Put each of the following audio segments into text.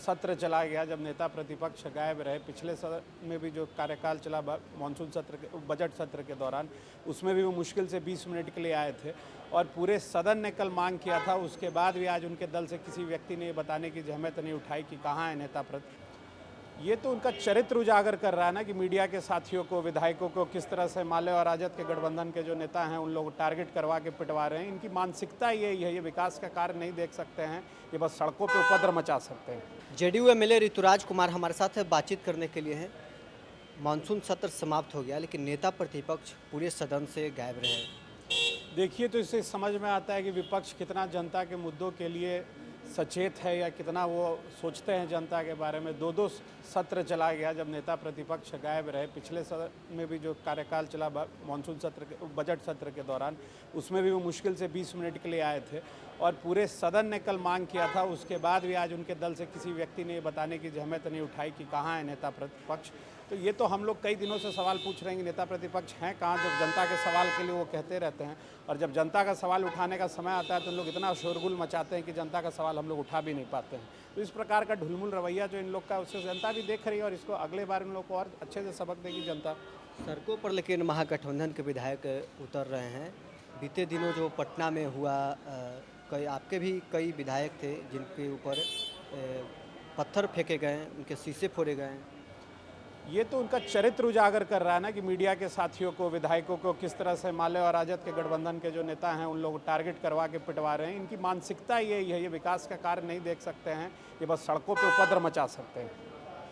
सत्र चला गया जब नेता प्रतिपक्ष गायब रहे। पिछले सत्र में भी जो कार्यकाल चला मानसून सत्र के बजट सत्र के दौरान, उसमें भी वो मुश्किल से 20 मिनट के लिए आए थे और पूरे सदन ने कल मांग किया था। उसके बाद भी आज उनके दल से किसी व्यक्ति ने बताने की जहमत नहीं उठाई कि कहाँ है नेता प्रतिपक्ष। ये तो उनका चरित्र उजागर कर रहा है ना कि मीडिया के साथियों को, विधायकों को किस तरह से माले और राजद के गठबंधन के जो नेता हैं उन लोग टारगेट करवा के पिटवा रहे हैं। इनकी मानसिकता यही है, ये विकास का कार्य नहीं देख सकते हैं, ये बस सड़कों पे उपद्रव मचा सकते हैं। जेडीयू एमएलए ऋतुराज कुमार हमारे साथ बातचीत करने के लिए हैं। मानसून सत्र समाप्त हो गया लेकिन नेता प्रतिपक्ष पूरे सदन से गायब रहे। देखिए, तो इससे समझ में आता है कि विपक्ष कितना जनता के मुद्दों के लिए सचेत है या कितना वो सोचते हैं जनता के बारे में। दो सत्र चला गया जब नेता प्रतिपक्ष गायब रहे। पिछले सत्र में भी जो कार्यकाल चला मानसून सत्र के बजट सत्र के दौरान, उसमें भी वो मुश्किल से 20 मिनट के लिए आए थे और पूरे सदन ने कल मांग किया था। उसके बाद भी आज उनके दल से किसी व्यक्ति ने बताने की जहमत नहीं उठाई कि कहाँ है नेता प्रतिपक्ष। तो ये तो हम लोग कई दिनों से सवाल पूछ रहे हैं कि नेता प्रतिपक्ष हैं कहाँ, जब जनता के सवाल के लिए वो कहते रहते हैं और जब जनता का सवाल उठाने का समय आता है तो उन लोग इतना शोरगुल मचाते हैं कि जनता का सवाल हम लोग उठा भी नहीं पाते हैं। तो इस प्रकार का ढुलमुल रवैया जो इन लोग का, उससे जनता भी देख रही है और इसको अगले बार इन लोग को और अच्छे से सबक देगी जनता। सड़कों पर लेकिन महागठबंधन के विधायक उतर रहे हैं। बीते दिनों जो पटना में हुआ, आपके भी कई विधायक थे जिनके ऊपर पत्थर फेंके गए, उनके शीशे फोड़े गए। ये तो उनका चरित्र उजागर कर रहा है ना कि मीडिया के साथियों को, विधायकों को किस तरह से माले और राजद के गठबंधन के जो नेता हैं उन लोग टारगेट करवा के पिटवा रहे हैं। इनकी मानसिकता यही है, ये विकास का कार्य नहीं देख सकते हैं, ये बस सड़कों पे उपद्रव मचा सकते हैं।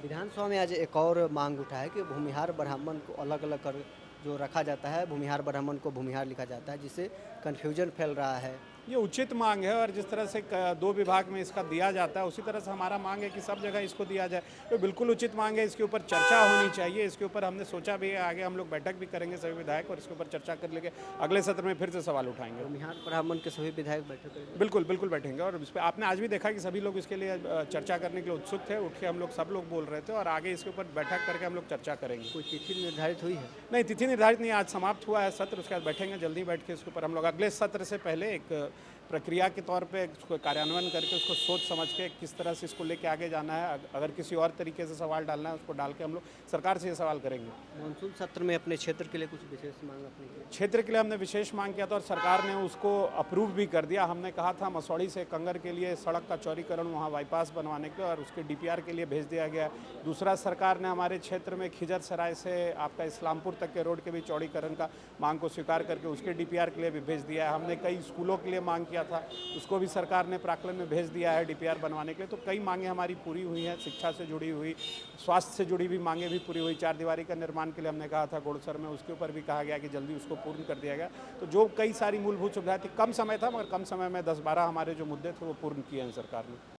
विधानसभा में आज एक और मांग उठा है कि भूमिहार ब्राह्मण को अलग अलग कर जो रखा जाता है, भूमिहार ब्राह्मण को भूमिहार लिखा जाता है, जिससे कन्फ्यूजन फैल रहा है। ये उचित मांग है और जिस तरह से 2 विभाग में इसका दिया जाता है उसी तरह से हमारा मांग है कि सब जगह इसको दिया जाए। तो बिल्कुल उचित मांग है, इसके ऊपर चर्चा होनी चाहिए। इसके ऊपर हमने सोचा भी है, आगे हम लोग बैठक भी करेंगे सभी विधायक और इसके ऊपर चर्चा कर लेंगे। अगले सत्र में फिर से सवाल उठाएंगे। भूमिहार ब्राह्मण के सभी विधायक बैठक करेंगे? बिल्कुल बैठेंगे और इस पर आपने आज भी देखा कि सभी लोग इसके लिए चर्चा करने के लिए उत्सुक थे। उठ के हम लोग सब लोग बोल रहे थे और आगे इसके ऊपर बैठक करके हम लोग चर्चा करेंगे। कोई तिथि निर्धारित हुई है? नहीं, तिथि निर्धारित नहीं, आज समाप्त हुआ है सत्र, उसके बाद बैठेंगे जल्दी बैठ के इसके ऊपर हम लोग अगले सत्र से पहले एक प्रक्रिया के तौर पे उसको कार्यान्वयन करके उसको सोच समझ के किस तरह से इसको लेके आगे जाना है। अगर किसी और तरीके से सवाल डालना है उसको डाल के हम लोग सरकार से ये सवाल करेंगे। मानसून सत्र में अपने क्षेत्र के लिए कुछ विशेष मांग अपनी की? क्षेत्र के लिए हमने विशेष मांग किया था और सरकार ने उसको अप्रूव भी कर दिया। हमने कहा था मसौड़ी से कंगर के लिए सड़क का चौड़ीकरण, वहाँ बाईपास बनवाने के, और उसके DPR के लिए भेज दिया गया। दूसरा, सरकार ने हमारे क्षेत्र में खिजर सराय से आपका इस्लामपुर तक के रोड के भी चौड़ीकरण का मांग को स्वीकार करके उसके DPR के लिए भी भेज दिया है। हमने कई स्कूलों के लिए मांग किया था, उसको भी सरकार ने प्राक्कलन में भेज दिया है DPR बनवाने के लिए। तो कई मांगे हमारी पूरी हुई हैं, शिक्षा से जुड़ी हुई, स्वास्थ्य से जुड़ी हुई मांगे भी पूरी हुई। 4 दीवारी का निर्माण के लिए हमने कहा था गोड़सर में, उसके ऊपर भी कहा गया कि जल्दी उसको पूर्ण कर दिया गया। तो जो कई सारी मूलभूत सुविधाएं थी, कम समय था मगर कम समय में 10-12 हमारे जो मुद्दे थे वो पूर्ण किए हैं सरकार ने।